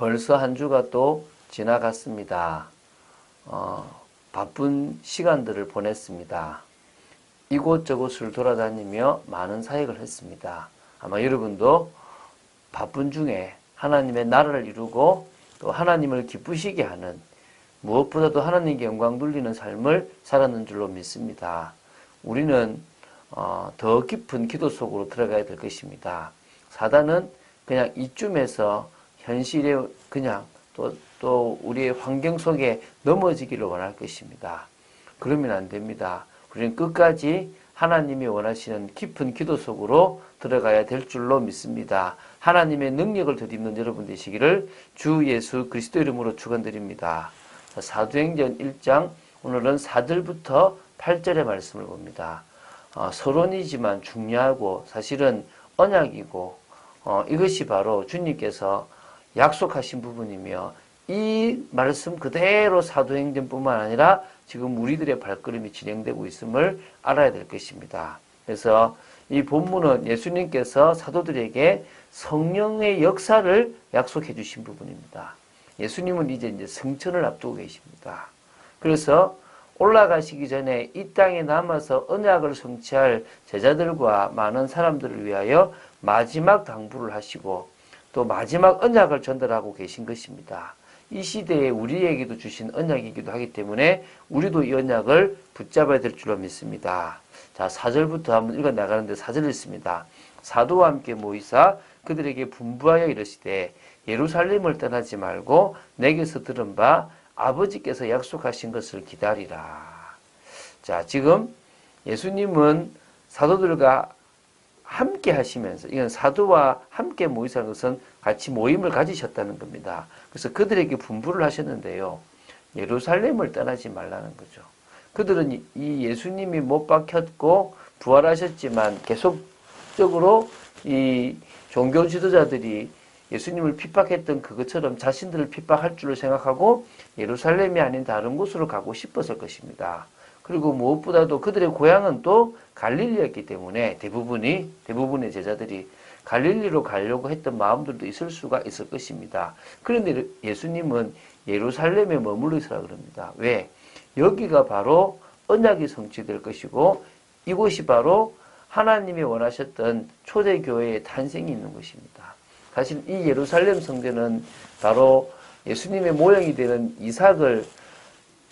벌써 한 주가 또 지나갔습니다. 바쁜 시간들을 보냈습니다. 이곳저곳을 돌아다니며 많은 사역을 했습니다. 아마 여러분도 바쁜 중에 하나님의 나라를 이루고 또 하나님을 기쁘시게 하는, 무엇보다도 하나님께 영광 돌리는 삶을 살았는 줄로 믿습니다. 우리는 더 깊은 기도 속으로 들어가야 될 것입니다. 사단은 그냥 이쯤에서 현실에 그냥 또 우리의 환경 속에 넘어지기를 원할 것입니다. 그러면 안 됩니다. 우리는 끝까지 하나님이 원하시는 깊은 기도 속으로 들어가야 될 줄로 믿습니다. 하나님의 능력을 덧입는 여러분 되시기를 주 예수 그리스도 이름으로 축원드립니다. 사도행전 1장 오늘은 4절부터 8절의 말씀을 봅니다. 서론이지만 중요하고 사실은 언약이고 이것이 바로 주님께서 약속하신 부분이며 이 말씀 그대로 사도행전뿐만 아니라 지금 우리들의 발걸음이 진행되고 있음을 알아야 될 것입니다. 그래서 이 본문은 예수님께서 사도들에게 성령의 역사를 약속해 주신 부분입니다. 예수님은 이제 승천을 앞두고 계십니다. 그래서 올라가시기 전에 이 땅에 남아서 언약을 성취할 제자들과 많은 사람들을 위하여 마지막 당부를 하시고 또 마지막 언약을 전달하고 계신 것입니다. 이 시대에 우리에게도 주신 언약이기도 하기 때문에 우리도 이 언약을 붙잡아야 될 줄로 믿습니다. 자, 4절부터 한번 읽어 나가는데 4절 있습니다. 사도와 함께 모이사 그들에게 분부하여 이르시되 예루살렘을 떠나지 말고 내게서 들은 바 아버지께서 약속하신 것을 기다리라. 자, 지금 예수님은 사도들과 함께 하시면서, 이건 사도와 함께 모이사는 것은 같이 모임을 가지셨다는 겁니다. 그래서 그들에게 분부를 하셨는데요. 예루살렘을 떠나지 말라는 거죠. 그들은 이 예수님이 못 박혔고 부활하셨지만 계속적으로 이 종교 지도자들이 예수님을 핍박했던 그것처럼 자신들을 핍박할 줄을 생각하고 예루살렘이 아닌 다른 곳으로 가고 싶었을 것입니다. 그리고 무엇보다도 그들의 고향은 또 갈릴리였기 때문에 대부분의 제자들이 갈릴리로 가려고 했던 마음들도 있을 수가 있을 것입니다. 그런데 예수님은 예루살렘에 머물러 있으라 그럽니다. 왜? 여기가 바로 언약이 성취될 것이고 이곳이 바로 하나님이 원하셨던 초대교회의 탄생이 있는 것입니다. 사실 이 예루살렘 성전은 바로 예수님의 모형이 되는 이삭을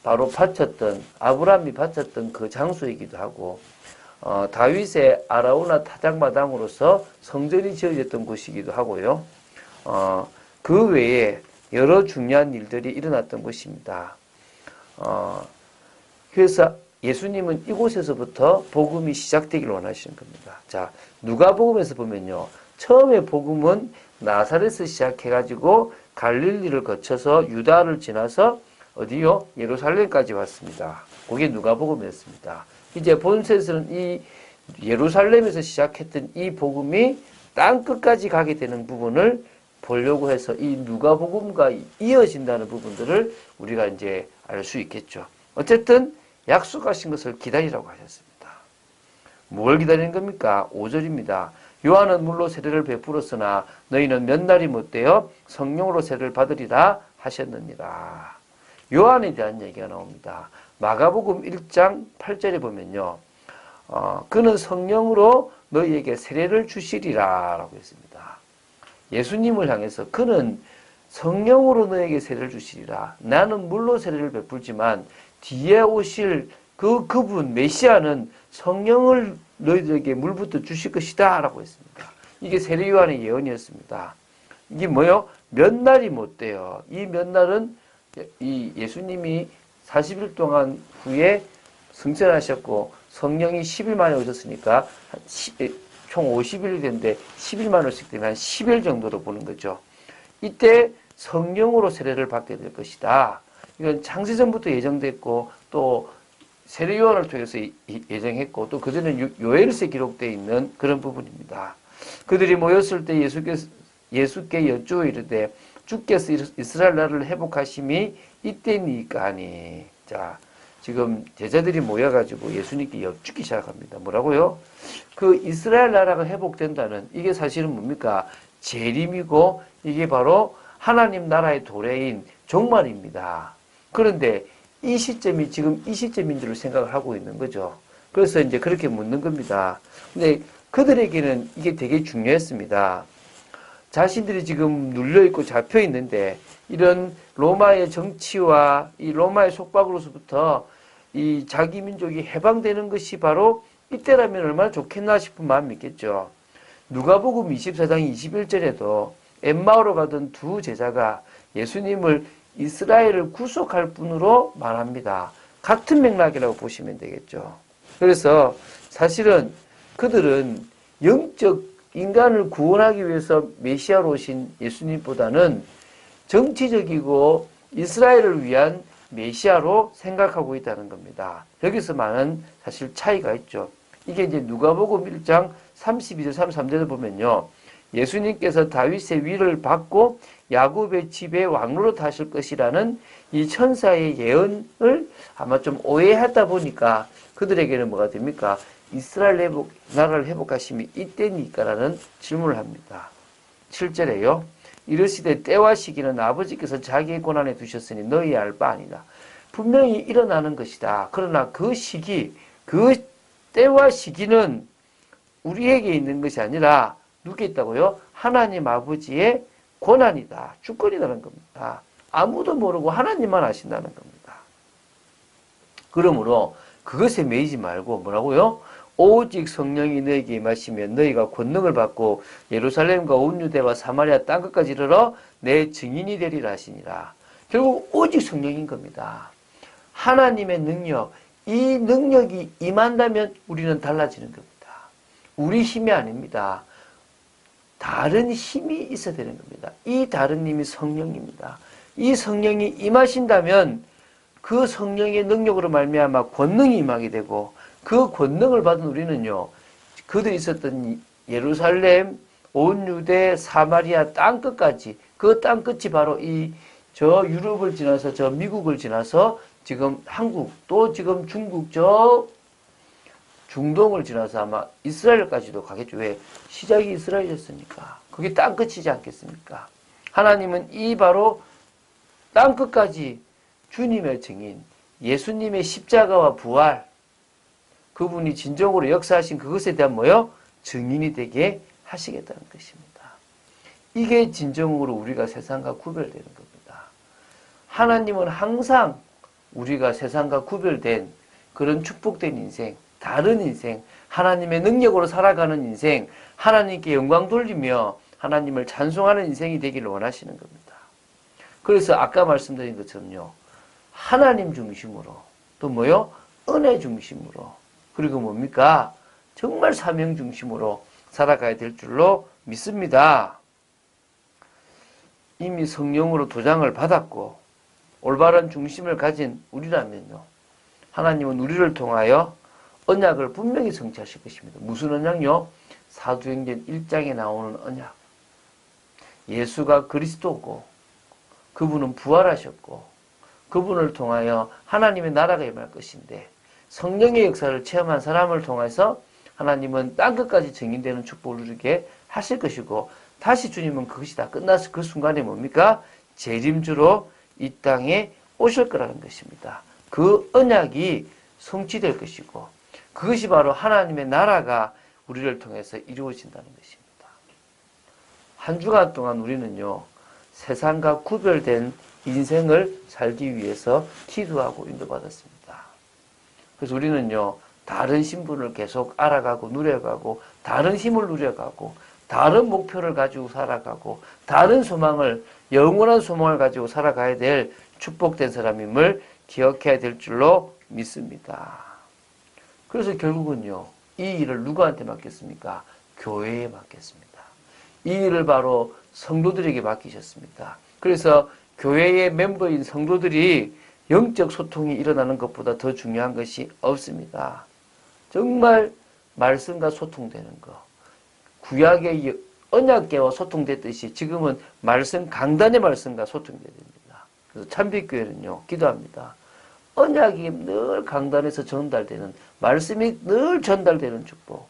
바로 바쳤던, 아브라함이 바쳤던 그 장소이기도 하고 다윗의 아라우나 타작마당으로서 성전이 지어졌던 곳이기도 하고요. 그 외에 여러 중요한 일들이 일어났던 곳입니다. 그래서 예수님은 이곳에서부터 복음이 시작되기를 원하시는 겁니다. 자, 누가복음에서 보면요. 처음에 복음은 나사렛에서 시작해가지고 갈릴리를 거쳐서 유다를 지나서 어디요? 예루살렘까지 왔습니다. 그게 누가복음이었습니다. 이제 본서에서는 이 예루살렘에서 시작했던 이 복음이 땅 끝까지 가게 되는 부분을 보려고 해서 이 누가복음과 이어진다는 부분들을 우리가 이제 알 수 있겠죠. 어쨌든 약속하신 것을 기다리라고 하셨습니다. 뭘 기다리는 겁니까? 5절입니다. 요한은 물로 세례를 베풀었으나 너희는 몇 날이 못되어 성령으로 세례를 받으리라 하셨느니라. 요한에 대한 얘기가 나옵니다. 마가복음 1장 8절에 보면요. 그는 성령으로 너희에게 세례를 주시리라 라고 했습니다. 예수님을 향해서 그는 성령으로 너에게 세례를 주시리라. 나는 물로 세례를 베풀지만 뒤에 오실 그분 메시아는 성령을 너희들에게 물부터 주실 것이다 라고 했습니다. 이게 세례 요한의 예언이었습니다. 이게 뭐요? 몇 날이 못 돼요. 이 몇 날은 이 예수님이 40일 동안 후에 승천하셨고 성령이 10일 만에 오셨으니까 총 50일이 됐는데 10일 만에 오셨기 때문에 한 10일 정도로 보는 거죠. 이때 성령으로 세례를 받게 될 것이다. 이건 창세전부터 예정됐고 또 세례 요한을 통해서 예정했고 또 그전에 요엘서에 기록되어 있는 그런 부분입니다. 그들이 모였을 때 예수께 여쭈어 이르되 주께서 이스라엘 나라를 회복하심이 이때니까 하니. 자, 지금 제자들이 모여가지고 예수님께 여쭙기 시작합니다. 뭐라고요? 그 이스라엘 나라가 회복된다는 이게 사실은 뭡니까? 재림이고 이게 바로 하나님 나라의 도래인 종말입니다. 그런데 이 시점이 지금 이 시점인 줄로 생각을 하고 있는 거죠. 그래서 이제 그렇게 묻는 겁니다. 근데 그들에게는 이게 되게 중요했습니다. 자신들이 지금 눌려있고 잡혀있는데 이런 로마의 정치와 이 로마의 속박으로서부터 이 자기 민족이 해방되는 것이 바로 이때라면 얼마나 좋겠나 싶은 마음이 있겠죠. 누가복음 24장 21절에도 엠마오로 가던 두 제자가 예수님을 이스라엘을 구속할 분으로 말합니다. 같은 맥락이라고 보시면 되겠죠. 그래서 사실은 그들은 영적 인간을 구원하기 위해서 메시아로 오신 예수님보다는 정치적이고 이스라엘을 위한 메시아로 생각하고 있다는 겁니다. 여기서 많은 사실 차이가 있죠. 이게 이제 누가복음 1장 32절 33절을 보면요. 예수님께서 다윗의 위를 받고 야곱의 집에 왕으로 타실 것이라는 이 천사의 예언을 아마 좀 오해하다 보니까 그들에게는 뭐가 됩니까? 이스라엘 나라를 회복하심이 이때니까라는 질문을 합니다. 7절에요. 이르시되 때와 시기는 아버지께서 자기의 권한에 두셨으니 너희 알 바 아니다. 분명히 일어나는 것이다. 그러나 그 시기, 그 때와 시기는 우리에게 있는 것이 아니라 누구에 있다고요? 하나님 아버지의 권한이다. 주권이라는 겁니다. 아무도 모르고 하나님만 아신다는 겁니다. 그러므로 그것에 매이지 말고 뭐라고요? 오직 성령이 너에게 임하시면 너희가 권능을 받고 예루살렘과 온 유대와 사마리아 땅끝까지 이르러 내 증인이 되리라 하시니라. 결국 오직 성령인 겁니다. 하나님의 능력, 이 능력이 임한다면 우리는 달라지는 겁니다. 우리 힘이 아닙니다. 다른 힘이 있어야 되는 겁니다. 이 다른 힘이 성령입니다. 이 성령이 임하신다면 그 성령의 능력으로 말미암아 권능이 임하게 되고 그 권능을 받은 우리는요. 그들이 있었던 예루살렘, 온 유대, 사마리아 땅끝까지 그 땅끝이 바로 저 유럽을 지나서 저 미국을 지나서 지금 한국 또 지금 중국 저 중동을 지나서 아마 이스라엘까지도 가겠죠. 왜? 시작이 이스라엘이었으니까. 그게 땅끝이지 않겠습니까? 하나님은 이 바로 땅끝까지 주님의 증인, 예수님의 십자가와 부활, 그분이 진정으로 역사하신 그것에 대한 뭐요? 증인이 되게 하시겠다는 것입니다. 이게 진정으로 우리가 세상과 구별되는 겁니다. 하나님은 항상 우리가 세상과 구별된 그런 축복된 인생, 다른 인생, 하나님의 능력으로 살아가는 인생, 하나님께 영광 돌리며 하나님을 찬송하는 인생이 되기를 원하시는 겁니다. 그래서 아까 말씀드린 것처럼요. 하나님 중심으로 또 뭐요? 은혜 중심으로 그리고 뭡니까? 정말 사명 중심으로 살아가야 될 줄로 믿습니다. 이미 성령으로 도장을 받았고 올바른 중심을 가진 우리라면요. 하나님은 우리를 통하여 언약을 분명히 성취하실 것입니다. 무슨 언약요? 사도행전 1장에 나오는 언약. 예수가 그리스도고 그분은 부활하셨고 그분을 통하여 하나님의 나라가 임할 것인데 성령의 역사를 체험한 사람을 통해서 하나님은 땅끝까지 증인되는 축복을 누리게 하실 것이고 다시 주님은 그것이 다 끝나서 그 순간에 뭡니까? 재림주로 이 땅에 오실 거라는 것입니다. 그 언약이 성취될 것이고 그것이 바로 하나님의 나라가 우리를 통해서 이루어진다는 것입니다. 한 주간 동안 우리는요. 세상과 구별된 인생을 살기 위해서 기도하고 인도받았습니다. 그래서 우리는요. 다른 신분을 계속 알아가고 누려가고 다른 힘을 누려가고 다른 목표를 가지고 살아가고 다른 소망을 영원한 소망을 가지고 살아가야 될 축복된 사람임을 기억해야 될 줄로 믿습니다. 그래서 결국은요. 이 일을 누구한테 맡겼습니까? 교회에 맡겼습니다. 이 일을 바로 성도들에게 맡기셨습니다. 그래서 교회의 멤버인 성도들이 영적 소통이 일어나는 것보다 더 중요한 것이 없습니다. 정말 말씀과 소통되는 것. 구약의 언약계와 소통됐듯이 지금은 말씀, 강단의 말씀과 소통돼야 됩니다. 그래서 참빛교회는요, 기도합니다. 언약이 늘 강단에서 전달되는, 말씀이 늘 전달되는 축복.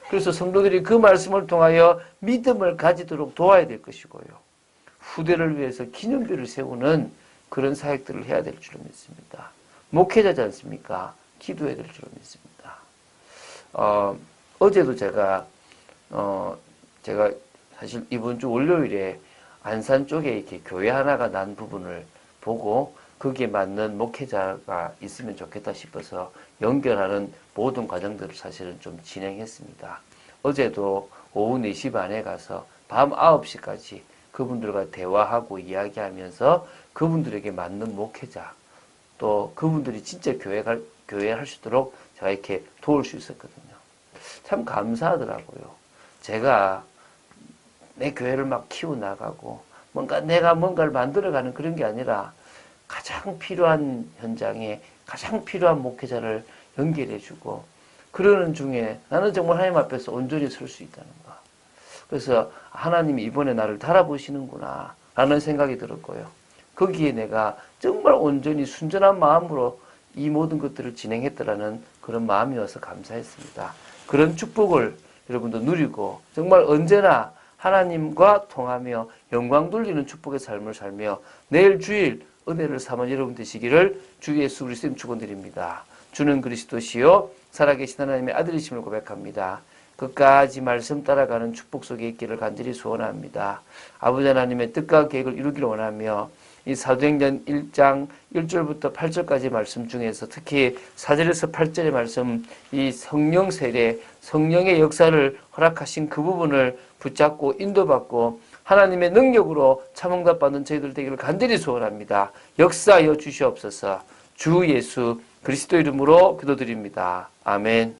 그래서 성도들이 그 말씀을 통하여 믿음을 가지도록 도와야 될 것이고요. 후대를 위해서 기념비를 세우는 그런 사역들을 해야 될 줄로 믿습니다. 목회자지 않습니까? 기도해야 될 줄로 믿습니다. 어제도 제가 사실 이번 주 월요일에 안산 쪽에 이렇게 교회 하나가 난 부분을 보고 거기에 맞는 목회자가 있으면 좋겠다 싶어서 연결하는 모든 과정들을 사실은 좀 진행했습니다. 어제도 오후 4시 반에 가서 밤 9시까지 그분들과 대화하고 이야기하면서 그분들에게 맞는 목회자, 또 그분들이 진짜 교회 할 수 있도록 제가 이렇게 도울 수 있었거든요. 참 감사하더라고요. 제가 내 교회를 막 키워나가고 내가 뭔가를 만들어가는 그런 게 아니라 가장 필요한 현장에 가장 필요한 목회자를 연결해주고 그러는 중에 나는 정말 하나님 앞에서 온전히 설 수 있다는 거. 그래서 하나님이 이번에 나를 달아보시는구나 라는 생각이 들었고요. 거기에 내가 정말 온전히 순전한 마음으로 이 모든 것들을 진행했더라는 그런 마음이어서 감사했습니다. 그런 축복을 여러분도 누리고 정말 언제나 하나님과 통하며 영광 돌리는 축복의 삶을 살며 내일 주일 은혜를 삼은 여러분 되시기를 주 예수 그리스도님 축원드립니다. 주는 그리스도시요 살아계신 하나님의 아들이심을 고백합니다. 끝까지 말씀 따라가는 축복 속에 있기를 간절히 소원합니다. 아버지 하나님의 뜻과 계획을 이루기를 원하며 이 사도행전 1장 1절부터 8절까지 말씀 중에서 특히 4절에서 8절의 말씀, 이 성령 세례, 성령의 역사를 허락하신 그 부분을 붙잡고 인도받고 하나님의 능력으로 참응답 받는 저희들 되기를 간절히 소원합니다. 역사하여 주시옵소서. 주 예수 그리스도 이름으로 기도드립니다. 아멘.